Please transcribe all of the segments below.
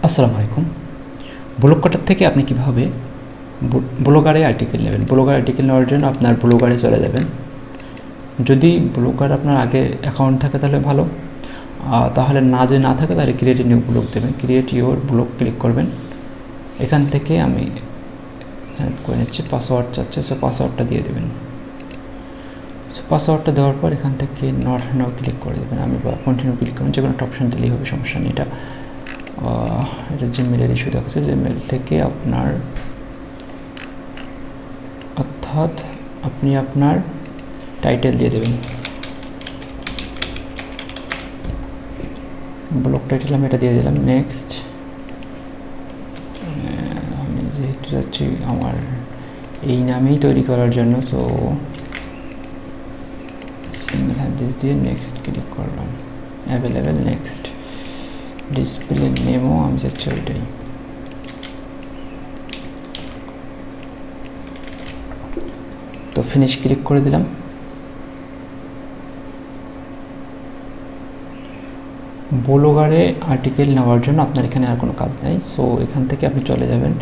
আসসালামু আলাইকুম। ব্লগ কাটার থেকে আপনি কিভাবে ব্লগারে আর্টিকেল নেবেন। ব্লগার আর্টিকেল নেওয়ার জন্য আপনার ব্লগারে চলে যাবেন। যদি ব্লগার আপনার আগে অ্যাকাউন্ট থাকে তাহলে ভালো, তাহলে যদি না থাকে তাহলে ক্রিয়েট নিউ ব্লগ দেবেন। ক্রিয়েট ইউর ব্লগ ক্লিক করবেন। এখান থেকে আমি করে নিচ্ছি, পাসওয়ার্ড চাচ্ছে, সো পাসওয়ার্ডটা দিয়ে দেবেন। সো পাসওয়ার্ডটা দেওয়ার পর এখান থেকে নট নাও ক্লিক করে দেবেন। আমি বা কন্টিনিউ ক্লিক করবেন, যে কোনো একটা অপশান দিলেই হবে, সমস্যা নেই। এটা জিমেলের ইস্যু দেখাচ্ছে। জিমেল থেকে আপনার অর্থাৎ আপনি আপনার টাইটেল দিয়ে দেবেন। ব্লগ টাইটেল আমি এটা দিয়ে দিলাম। নেক্সট, আমি যেহেতু যাচ্ছি আমার এই নামেই তৈরি করার জন্য, তো সিঙ্গেল হ্যান্ডিস দিয়ে নেক্সট ক্লিক করলাম। Available, next. ডিসপ্লে নেমও আমি যাচ্ছি ওইটাই। তো ফিনিশ ক্লিক করে দিলাম। ব্লগারে আর্টিকেল নেওয়ার জন্য আপনার এখানে আর কোনো কাজ নাই। সো এখান থেকে আপনি চলে যাবেন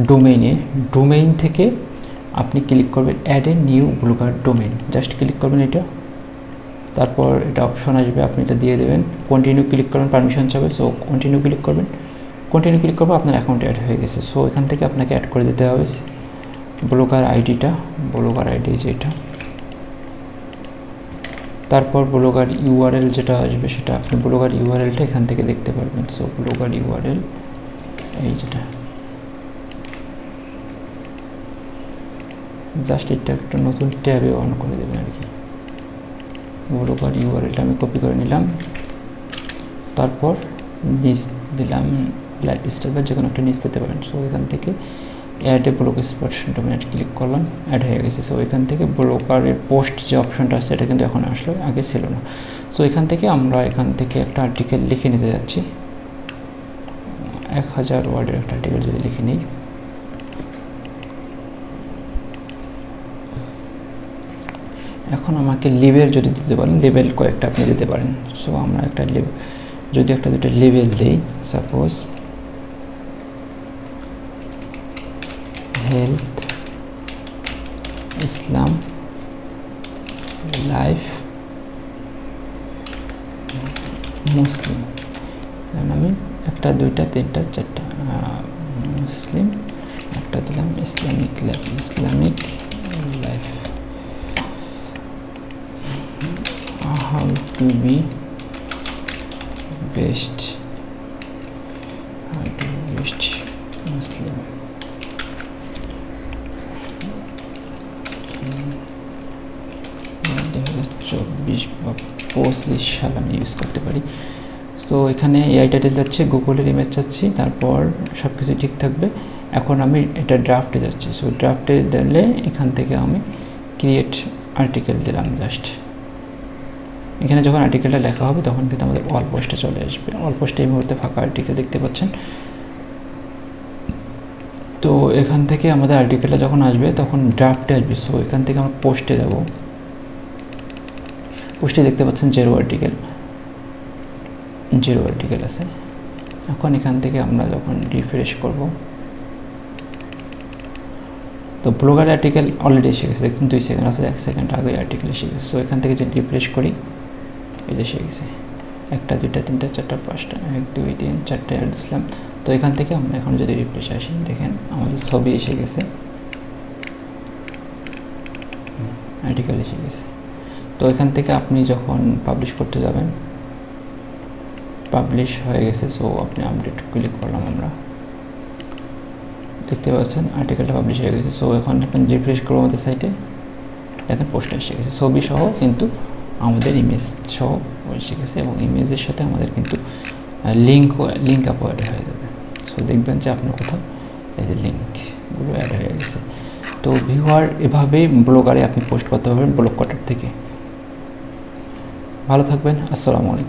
ডোমেইনে। ডোমেইন থেকে আপনি ক্লিক করবেন add a new blogger domain. Just click করবেন এটা, তারপর এটা অপশন আসবে, আপনি এটা দিয়ে দেবেন। কন্টিনিউ ক্লিক করবেন, পারমিশন চাবে, সো কন্টিনিউ ক্লিক করবেন। কন্টিনিউ ক্লিক করবো, আপনার অ্যাকাউন্ট অ্যাড হয়ে গেছে। সো এখান থেকে আপনাকে অ্যাড করে দিতে হবে ব্লগার আইডিটা। ব্লগার আইডি যেটা, তারপর ব্লগার ইউআরএল যেটা আসবে সেটা আপনি ব্লগার ইউআরএলটা এখান থেকে দেখতে পারবেন। সো ব্লগার ইউআরএল এই যেটা, জাস্ট এটা একটা নতুন ট্যাবে অন করে দেবেন আর কি। ব্লগার ইউআরএলটা আমি কপি করে নিলাম, তারপর নিচ দিলাম লাইফস্টাইল বা যে কোনো একটা নিচ দিতে পারেন। সো এখান থেকে add a blog extension domain click করলাম, অ্যাড হয়ে গেছে। সো এখান থেকে ব্লগারের পোস্ট যে অপশনটা আছে এটা কিন্তু এখন আসলো, আগে ছিল না। সো এখান থেকে আমরা এখান থেকে একটা আর্টিকেল লিখে নিতে যাচ্ছি। 1000 ওয়ার্ডের একটা আর্টিকেল যদি লিখে নিই। এখন আমাকে লেবেল যদি দিতে পারেন, লেবেল কয়েকটা আপনি দিতে পারেন। সো আমরা একটা লেবেল, যদি একটা দুটো লেবেল দিই, সাপোজ হেলথ, ইসলাম, লাইফ, মুসলিম, আমি একটা দুইটা তিনটা চারটা মুসলিম, একটা দিলাম Islamic life, Islamic life, how to be best, how to be best Muslim, 2024 বা 25 সাল আমি ইউজ করতে পারি। তো এখানে এআই টাইটেল যাচ্ছে, গুগলের ইমেজ চাচ্ছি, তারপর সব কিছু ঠিক থাকবে। এখন আমি এটা ড্রাফটে যাচ্ছি। সো ড্রাফটে দিলে এখান থেকে আমি ক্রিয়েট আর্টিকেল দিলাম জাস্ট। এখানে যখন আর্টিকেলটা লেখা হবে তখন কিন্তু আমাদের অল পোস্টে চলে আসবে। অল পোস্টে এই মুহূর্তে ফাঁকা আর্টিকেল দেখতে পাচ্ছেন। তো এখান থেকে আমাদের আর্টিকেলটা যখন আসবে তখন ড্রাফটে আসবে। সো এখান থেকে আমরা পোস্টে যাব। পোস্টে দেখতে পাচ্ছেন জিরো আর্টিকেল আছে। এখন এখান থেকে আমরা যখন রিফ্রেশ করব, তো ব্লগার আর্টিকেল অলরেডি এসে গেছে। দেখুন 2 সেকেন্ড আছে, 1 সেকেন্ড আগে আর্টিকেল এসে গেছে। সো এখান থেকে যদি রিফ্রেশ করি, এই যে এসে গেছে। একটা দুইটা তিনটা চারটা পাঁচটা, 1 2 3 4টা অ্যাড দিলাম। তো এখান থেকে আমরা এখন যদি রিফ্রেশ আসি, দেখেন আমাদের ছবি এসে গেছে, আর্টিকেল এসে গেছে। তো এখান থেকে আপনি যখন পাবলিশ করতে যাবেন, পাবলিশ হয়ে গেছে। সো আপনি আপডেট ক্লিক করলাম, আমরা দেখতে পাচ্ছেন আর্টিকেলটা পাবলিশ হয়ে গেছে। সো এখন আপনি রিফ্রেশ করবো আমাদের সাইটে, দেখেন পোস্টে এসে গেছে ছবি সহ, কিন্তু আমাদের ইমেজ সহ এসে গেছে, এবং ইমেজের সাথে আমাদের কিন্তু লিঙ্ক আপ অ্যাড হয়ে যাবে। সো দেখবেন যে আপনার কোথাও এই যে লিঙ্কগুলো অ্যাড হয়ে গেছে। তো ভিউয়ার এভাবেই ব্লগারে আপনি পোস্ট করতে পারবেন ব্লগ কাটার থেকে। ভালো থাকবেন, আসসালামু আলাইকুম।